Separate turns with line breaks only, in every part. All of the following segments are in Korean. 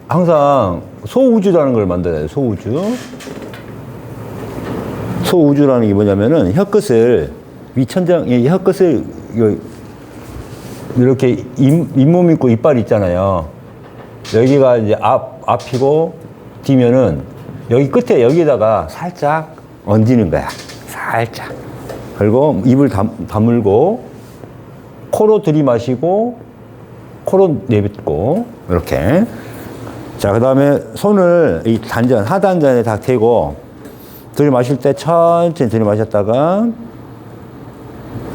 항상 소우주라는 걸 만들어요. 소우주. 소우주라는 게 뭐냐면은 혀끝을 위천장, 이 혀끝을 이렇게 잇몸 있고 이빨 있잖아요. 여기가 이제 앞이고 뒤면은 여기 끝에 여기다가 살짝 얹는 거야. 살짝. 그리고 입을 다물고 코로 들이마시고 코로 내뱉고 이렇게. 자, 그 다음에 손을 이 단전, 하단전에 다 대고 들이마실 때 천천히 들이마셨다가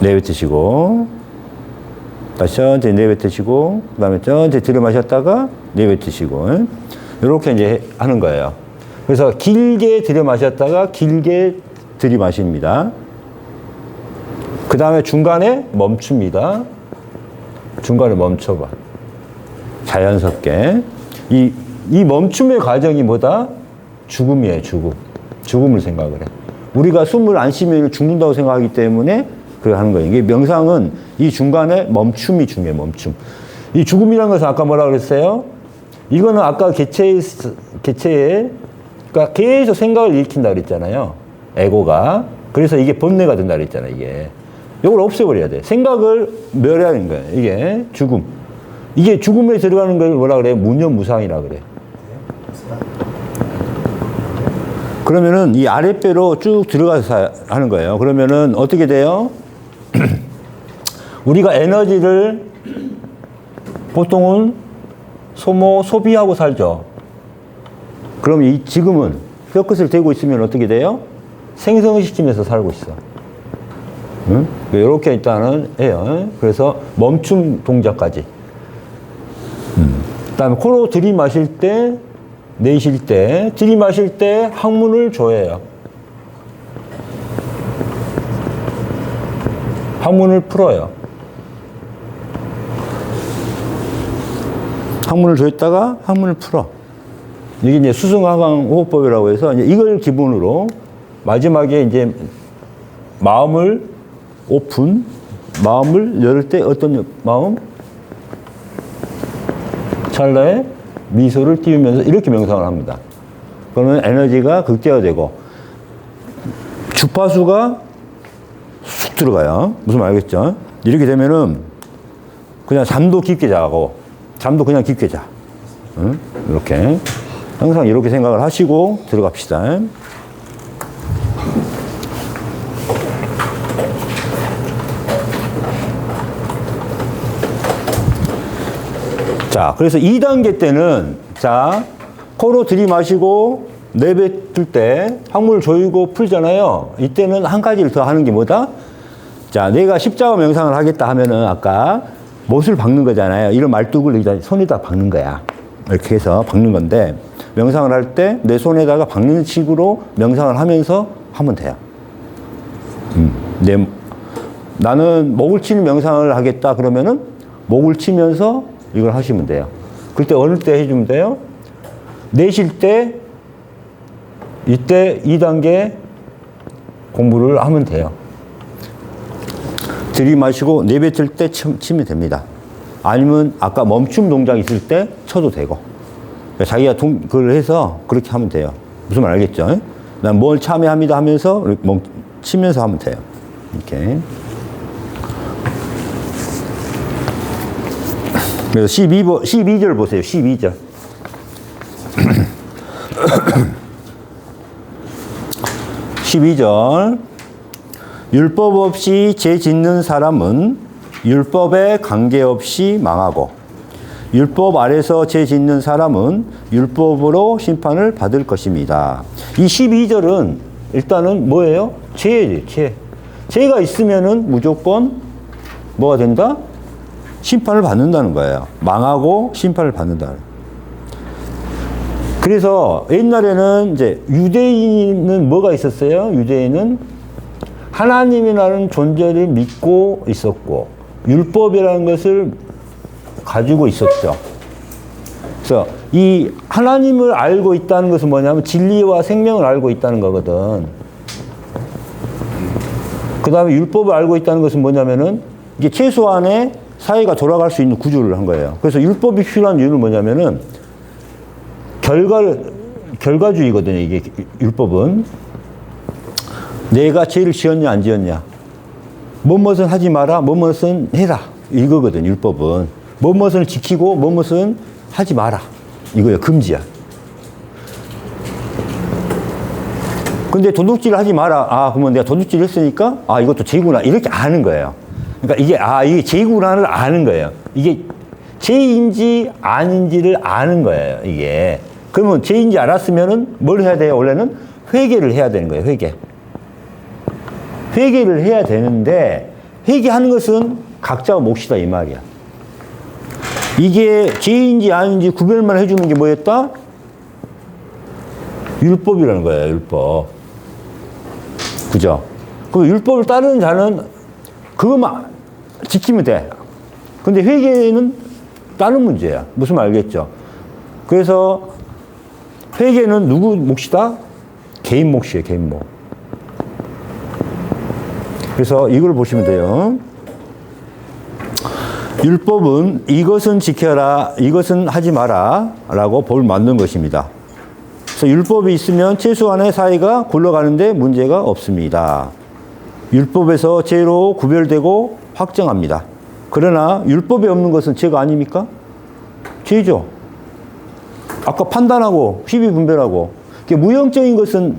내뱉으시고 다시 천천히 내뱉으시고 그 다음에 천천히 들이마셨다가 내뱉으시고 이렇게 이제 하는 거예요. 그래서 길게 들이마셨다가 길게 들이마십니다. 그 다음에 중간에 멈춥니다. 중간에 멈춰봐. 자연스럽게. 이 멈춤의 과정이 뭐다? 죽음이에요, 죽음. 죽음을 생각을 해. 우리가 숨을 안 쉬면 죽는다고 생각하기 때문에 그렇게 하는 거예요. 이게 명상은 이 중간에 멈춤이 중요해요, 멈춤. 이 죽음이라는 것은 아까 뭐라 그랬어요? 이거는 아까 개체에, 그러니까 계속 생각을 일으킨다 그랬잖아요. 에고가. 그래서 이게 번뇌가 된다 그랬잖아요, 이게. 이걸 없애버려야 돼. 생각을 멸하는 거예요. 이게 죽음. 이게 죽음에 들어가는 걸 뭐라 그래요? 무념무상이라 그래. 그러면은 이 아랫배로 쭉 들어가서 하는 거예요. 그러면은 어떻게 돼요? 우리가 에너지를 보통은 소비하고 살죠. 그럼 지금은 뼈끝을 대고 있으면 어떻게 돼요? 생성시키면서 살고 있어. 응? 이렇게 일단은 해요. 그래서 멈춤 동작까지. 그 다음에 코로 들이마실 때, 내쉴 때, 들이마실 때 항문을 조여요. 항문을 풀어요. 항문을 조였다가 항문을 풀어. 이게 이제 수승하강 호흡법이라고 해서 이제 이걸 기본으로 마지막에 이제 마음을 오픈, 마음을 열을 때 어떤 마음? 찰나에 미소를 띄우면서 이렇게 명상을 합니다. 그러면 에너지가 극대화되고 주파수가 쑥 들어가요. 무슨 말 알겠죠? 이렇게 되면은 그냥 잠도 깊게 자고 잠도 그냥 깊게 자. 응? 이렇게. 항상 이렇게 생각을 하시고 들어갑시다. 자, 그래서 2단계 때는, 자, 코로 들이마시고 내뱉을 때 항문을 조이고 풀잖아요. 이때는 한 가지를 더 하는 게 뭐다? 자, 내가 십자가 명상을 하겠다 하면은 아까 못을 박는 거잖아요. 이런 말뚝을 여기다 손에다 박는 거야. 이렇게 해서 박는 건데, 명상을 할 때 내 손에다가 박는 식으로 명상을 하면서 하면 돼요. 나는 목을 치는 명상을 하겠다 그러면은 목을 치면서 이걸 하시면 돼요. 그때 어느 때 해주면 돼요? 내쉴 때, 이때 2단계 공부를 하면 돼요. 들이마시고 내뱉을 때 치면 됩니다. 아니면 아까 멈춤 동작 있을 때 쳐도 되고. 자기가 그걸 해서 그렇게 하면 돼요. 무슨 말 알겠죠? 난 뭘 참여합니다 하면서 치면서 하면 돼요. 이렇게. 그래서 12절 보세요. 12절. 12절. 율법 없이 죄 짓는 사람은 율법에 관계없이 망하고 율법 아래서 죄 짓는 사람은 율법으로 심판을 받을 것입니다. 이 12절은 일단은 뭐예요? 죄예요, 죄. 죄가 있으면은 무조건 뭐가 된다? 심판을 받는다는 거예요. 망하고 심판을 받는다. 그래서 옛날에는 이제 유대인은 뭐가 있었어요? 유대인은 하나님이라는 존재를 믿고 있었고 율법이라는 것을 가지고 있었죠. 그래서 이 하나님을 알고 있다는 것은 뭐냐면 진리와 생명을 알고 있다는 거거든. 그 다음에 율법을 알고 있다는 것은 뭐냐면은 이게 최소한의 사회가 돌아갈 수 있는 구조를 한 거예요. 그래서 율법이 필요한 이유는 뭐냐면은 결과주의거든요, 이게 율법은. 내가 죄를 지었냐, 안 지었냐. 뭐뭇은 하지 마라, 뭐뭇은 해라. 이거거든, 율법은. 뭐뭇을 지키고, 뭐뭇은 하지 마라. 이거야, 금지야. 근데 도둑질 하지 마라. 아, 그러면 내가 도둑질 했으니까, 아, 이것도 죄구나. 이렇게 아는 거예요. 그러니까 이게 죄구나를 아는 거예요. 이게 죄인지 아닌지를 아는 거예요, 이게. 그러면 죄인지 알았으면은 뭘 해야 돼요, 원래는? 회개를 해야 되는 거예요, 회개. 회개를 해야 되는데, 회개하는 것은 각자가 몫이다, 이 말이야. 이게 죄인지 아닌지 구별만 해주는 게 뭐였다? 율법이라는 거예요, 율법. 그죠? 그 율법을 따르는 자는 그것만 지키면 돼. 근데 회개는 다른 문제야. 무슨 말 알겠죠? 그래서 회개는 누구 몫이다? 개인 몫이에요, 개인 몫. 그래서 이걸 보시면 돼요. 율법은 이것은 지켜라, 이것은 하지 마라 라고 벌 맞는 것입니다. 그래서 율법이 있으면 최소한의 사이가 굴러가는데 문제가 없습니다. 율법에서 죄로 구별되고 확정합니다. 그러나 율법이 없는 것은 죄가 아닙니까? 죄죠. 아까 판단하고 시비 분별하고 무형적인 것은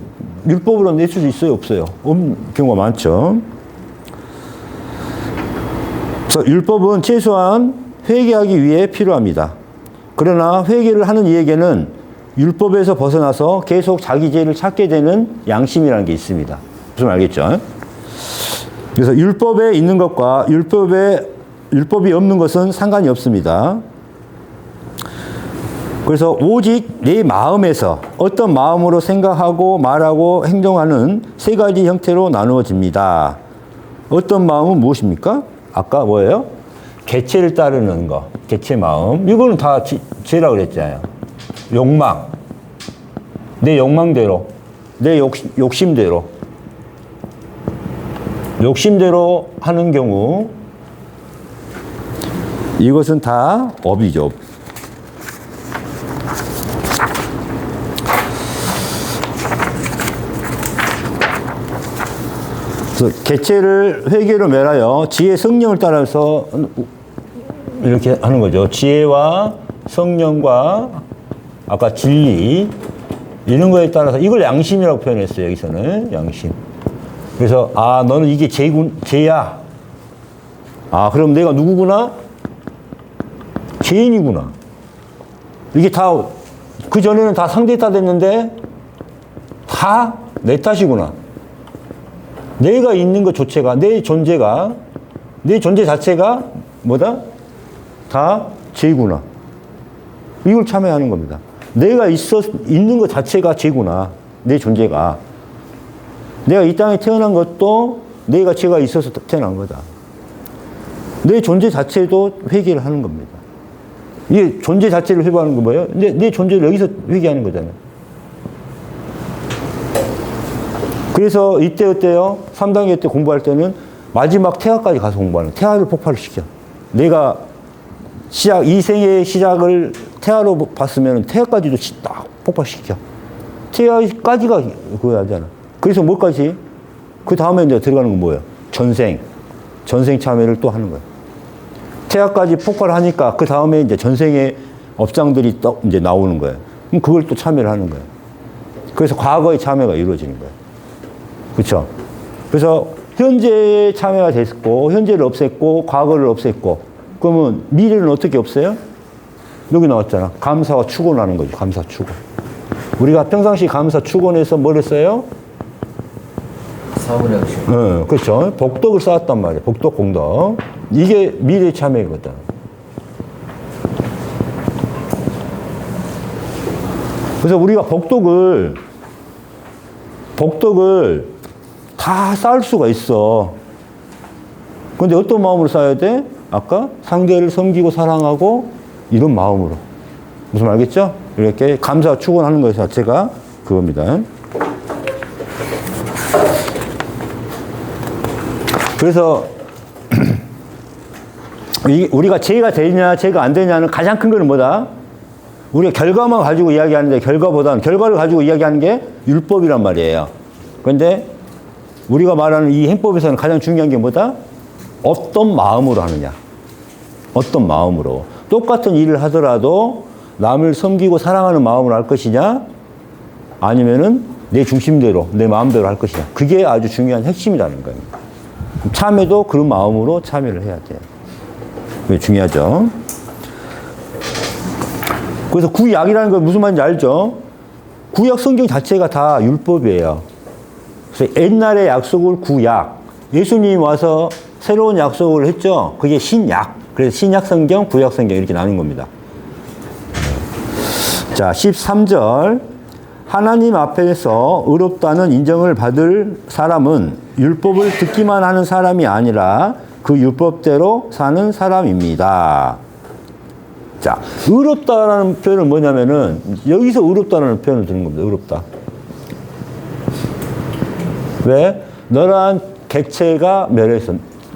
율법으로 낼 수도 있어요, 없어요? 없는 경우가 많죠. 그래서 율법은 최소한 회개하기 위해 필요합니다. 그러나 회개를 하는 이에게는 율법에서 벗어나서 계속 자기 죄를 찾게 되는 양심이라는 게 있습니다. 무슨 말 알겠죠? 그래서 율법에 있는 것과 율법이 없는 것은 상관이 없습니다. 그래서 오직 내 마음에서 어떤 마음으로 생각하고 말하고 행동하는 세 가지 형태로 나누어집니다. 어떤 마음은 무엇입니까? 아까 뭐예요? 개체를 따르는 거, 개체 마음. 이거는 다 죄라고 그랬잖아요. 욕망, 내 욕망대로, 내 욕심대로 하는 경우, 이것은 다 업이죠. 그래서 개체를 회개로 멸하여 지혜 성령을 따라서 이렇게 하는 거죠. 지혜와 성령과 아까 진리 이런 거에 따라서 이걸 양심이라고 표현했어요. 여기서는 양심. 그래서 아, 너는 이게 죄야. 아, 그럼 내가 누구구나? 죄인이구나. 이게 다 그 전에는 다 상대 탓했는데 다 내 탓이구나. 내가 있는 것 자체가, 내 존재 자체가 뭐다? 다 죄구나. 이걸 참여하는 겁니다. 내가 있는 것 자체가 죄구나. 내 존재가. 내가 이 땅에 태어난 것도 내가 죄가 있어서 태어난 거다. 내 존재 자체도 회개를 하는 겁니다. 이게 존재 자체를 회개하는 거 뭐예요? 내 존재를 여기서 회개하는 거잖아요. 그래서 이때 어때요? 3단계 때 공부할 때는 마지막 태아까지 가서 공부하는 거예요. 태아를 폭발을 시켜. 내가 이 생애의 시작을 태아로 봤으면 태아까지도 딱 폭발시켜. 태아까지가 그거 하잖아. 그래서 뭐까지? 그 다음에 이제 들어가는 건 뭐예요? 전생 참여를 또 하는 거예요. 태아까지 폭발하니까 그 다음에 이제 전생의 업장들이 또 이제 나오는 거예요. 그럼 그걸 또 참여를 하는 거예요. 그래서 과거의 참여가 이루어지는 거예요. 그렇죠? 그래서 현재의 참여가 됐고, 현재를 없앴고, 과거를 없앴고, 그러면 미래는 어떻게 없어요? 여기 나왔잖아. 감사와 축원하는 거죠. 감사, 축원. 우리가 평상시 감사, 축원에서 뭘 했어요?
사물의 행실.
네, 그렇죠. 복덕을 쌓았단 말이에요. 복덕, 공덕. 이게 미래 참여거든. 그래서 우리가 복덕을 다 쌓을 수가 있어. 근데 어떤 마음으로 쌓아야 돼? 아까 상대를 섬기고 사랑하고 이런 마음으로. 무슨 말 알겠죠? 이렇게 감사 축원하는 것 자체가 그겁니다. 그래서 우리가 죄가 되냐 죄가 안 되냐는 가장 큰 거는 뭐다? 우리가 결과만 가지고 이야기하는데 결과를 가지고 이야기하는 게 율법이란 말이에요. 그런데 우리가 말하는 이 행법에서는 가장 중요한 게 뭐다? 어떤 마음으로 하느냐. 어떤 마음으로. 똑같은 일을 하더라도 남을 섬기고 사랑하는 마음으로 할 것이냐, 아니면은 내 중심대로, 내 마음대로 할 것이냐. 그게 아주 중요한 핵심이라는 거예요. 참여도 그런 마음으로 참여를 해야 돼요. 그게 중요하죠. 그래서 구약이라는 건 무슨 말인지 알죠? 구약 성경 자체가 다 율법이에요. 그래서 옛날의 약속을 구약, 예수님이 와서 새로운 약속을 했죠. 그게 신약. 그래서 신약 성경, 구약 성경 이렇게 나눈 겁니다. 자, 13절. 하나님 앞에서 의롭다는 인정을 받을 사람은 율법을 듣기만 하는 사람이 아니라 그 율법대로 사는 사람입니다. 자, 의롭다라는 표현은 뭐냐면은, 여기서 의롭다라는 표현을 드는 겁니다. 의롭다. 왜? 너란 객체가 멸해서,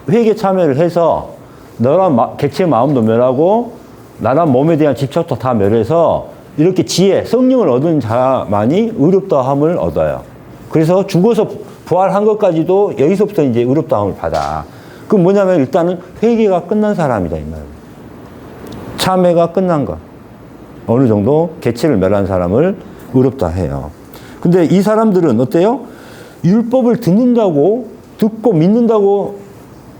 회개 참여를 해서, 너란 객체의 마음도 멸하고, 나란 몸에 대한 집착도 다 멸해서, 이렇게 지혜, 성령을 얻은 자만이 의롭다함을 얻어요. 그래서 죽어서 부활한 것까지도 여기서부터 이제 의롭다함을 받아. 그건 뭐냐면 일단은 회개가 끝난 사람이다, 이 말이에요. 참회가 끝난 것. 어느 정도 개체를 멸한 사람을 의롭다 해요. 근데 이 사람들은 어때요? 율법을 듣고 믿는다고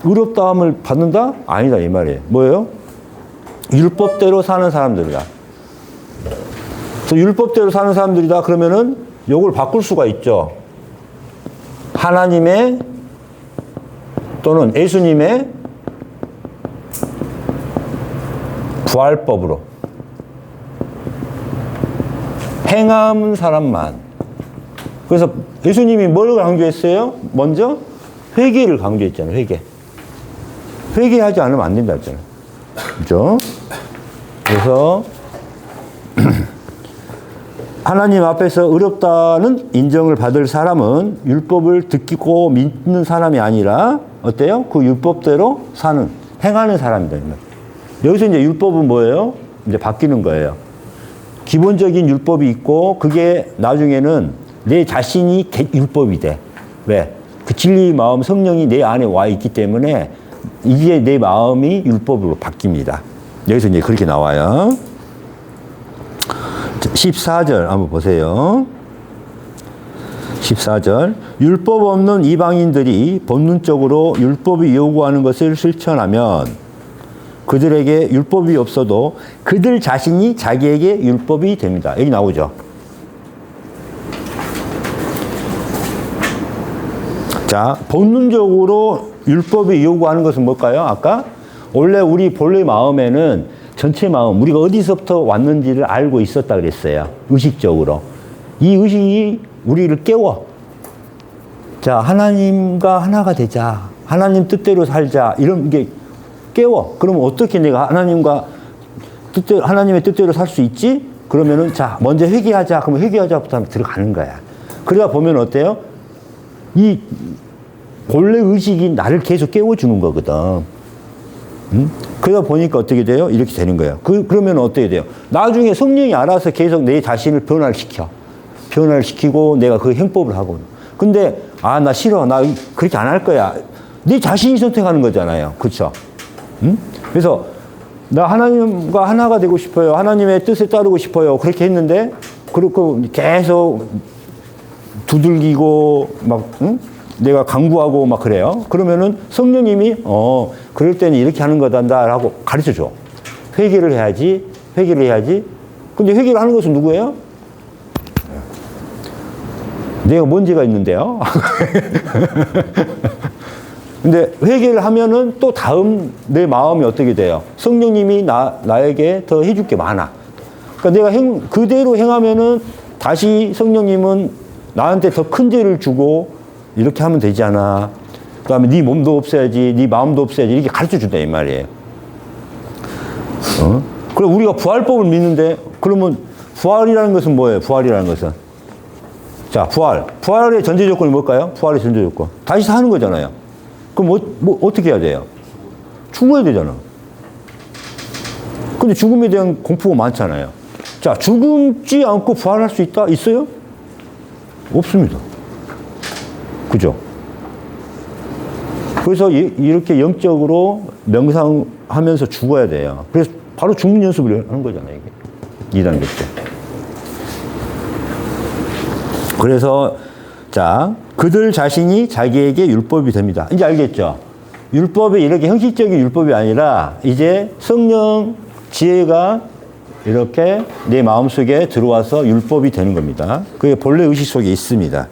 의롭다함을 받는다? 아니다, 이 말이에요. 뭐예요? 율법대로 사는 사람들이다. 그래서 율법대로 사는 사람들이다 그러면은 요걸 바꿀 수가 있죠. 하나님의 또는 예수님의 부활법으로 행하는 사람만. 그래서 예수님이 뭘 강조했어요? 먼저 회개를 강조했잖아요. 회개하지 않으면 안 된다 했잖아요. 그죠? 그래서 하나님 앞에서 의롭다는 인정을 받을 사람은 율법을 듣고 믿는 사람이 아니라 어때요? 그 율법대로 행하는 사람이다. 여기서 이제 율법은 뭐예요? 이제 바뀌는 거예요. 기본적인 율법이 있고 그게 나중에는 내 자신이 율법이 돼. 왜? 그 진리의 마음, 성령이 내 안에 와 있기 때문에 이게 내 마음이 율법으로 바뀝니다. 여기서 이제 그렇게 나와요. 14절 한번 보세요. 14절. 율법 없는 이방인들이 본능적으로 율법이 요구하는 것을 실천하면 그들에게 율법이 없어도 그들 자신이 자기에게 율법이 됩니다. 여기 나오죠. 자, 본능적으로 율법이 요구하는 것은 뭘까요? 아까 원래 우리 본래 마음에는 전체 마음, 우리가 어디서부터 왔는지를 알고 있었다 그랬어요. 의식적으로. 이 의식이 우리를 깨워. 자, 하나님과 하나가 되자. 하나님 뜻대로 살자. 이런 게 깨워. 그러면 어떻게 내가 하나님의 뜻대로 살 수 있지? 그러면은, 자, 먼저 회개하자. 그러면 회개하자부터 들어가는 거야. 그러다 보면 어때요? 이 본래 의식이 나를 계속 깨워주는 거거든. 응? 그러다 보니까 어떻게 돼요? 이렇게 되는 거예요. 그러면 어떻게 돼요? 나중에 성령이 알아서 계속 내 자신을 변화를 시키고 내가 그 행법을 하고. 근데, 나 싫어. 나 그렇게 안 할 거야. 네 자신이 선택하는 거잖아요. 그쵸? 응? 그래서, 나 하나님과 하나가 되고 싶어요. 하나님의 뜻에 따르고 싶어요. 그렇게 했는데, 그렇고 계속 두들기고, 응? 내가 강구하고 막 그래요. 그러면은 성령님이 그럴 때는 이렇게 하는 거단다라고 가르쳐 줘. 회개를 해야지. 근데 회개를 하는 것은 누구예요? 내가 뭔 죄가 있는데요? 근데 회개를 하면은 또 다음 내 마음이 어떻게 돼요? 성령님이 나에게 더 해줄 게 많아. 그러니까 내가 그대로 행하면은 다시 성령님은 나한테 더 큰 죄를 주고 이렇게 하면 되지 않아. 그 다음에 네 몸도 없애야지, 네 마음도 없애야지, 이렇게 가르쳐 준다, 이 말이에요. 그럼 우리가 부활법을 믿는데, 그러면 부활이라는 것은 뭐예요? 부활이라는 것은. 자, 부활의 전제 조건이 뭘까요? 부활의 전제 조건. 다시 사는 거잖아요. 그럼 어떻게 해야 돼요? 죽어야 되잖아. 근데 죽음에 대한 공포가 많잖아요. 자, 죽지 않고 부활할 수 있다? 있어요? 없습니다. 그죠? 그래서 이렇게 영적으로 명상하면서 죽어야 돼요. 그래서 바로 죽는 연습을 하는 거잖아요, 이게. 2단계 때. 그래서, 자, 그들 자신이 자기에게 율법이 됩니다. 이제 알겠죠? 율법이 이렇게 형식적인 율법이 아니라 이제 성령 지혜가 이렇게 내 마음속에 들어와서 율법이 되는 겁니다. 그게 본래 의식 속에 있습니다.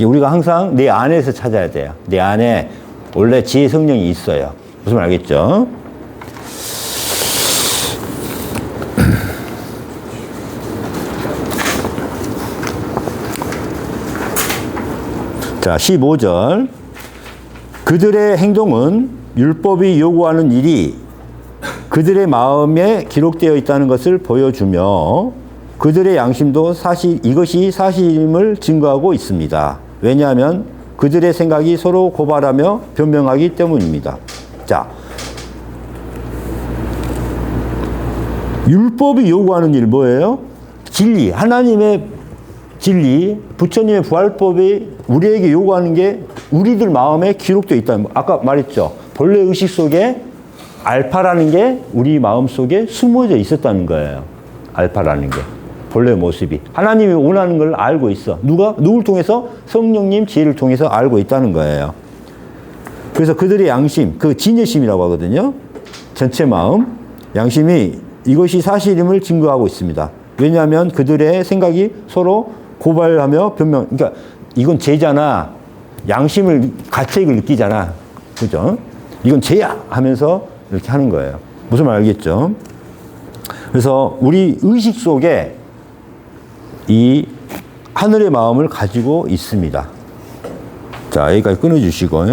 우리가 항상 내 안에서 찾아야 돼요. 내 안에 원래 지혜 성령이 있어요. 무슨 말 알겠죠? 자, 15절. 그들의 행동은 율법이 요구하는 일이 그들의 마음에 기록되어 있다는 것을 보여주며 그들의 양심도 이것이 사실임을 증거하고 있습니다. 왜냐하면 그들의 생각이 서로 고발하며 변명하기 때문입니다. 자, 율법이 요구하는 일 뭐예요? 진리, 하나님의 진리, 부처님의 부활법이 우리에게 요구하는 게 우리들 마음에 기록되어 있다는 거. 아까 말했죠. 본래 의식 속에 알파라는 게 우리 마음 속에 숨어져 있었다는 거예요. 알파라는 게. 본래 모습이. 하나님이 원하는 걸 알고 있어. 누굴 통해서? 성령님 지혜를 통해서 알고 있다는 거예요. 그래서 그들의 양심, 그 진여심이라고 하거든요. 전체 마음, 양심이 이것이 사실임을 증거하고 있습니다. 왜냐하면 그들의 생각이 서로 고발하며 변명, 그러니까 이건 죄잖아. 양심을, 가책을 느끼잖아. 그죠? 이건 죄야! 하면서 이렇게 하는 거예요. 무슨 말 알겠죠? 그래서 우리 의식 속에 이 하늘의 마음을 가지고 있습니다. 자, 여기까지 끊어주시고.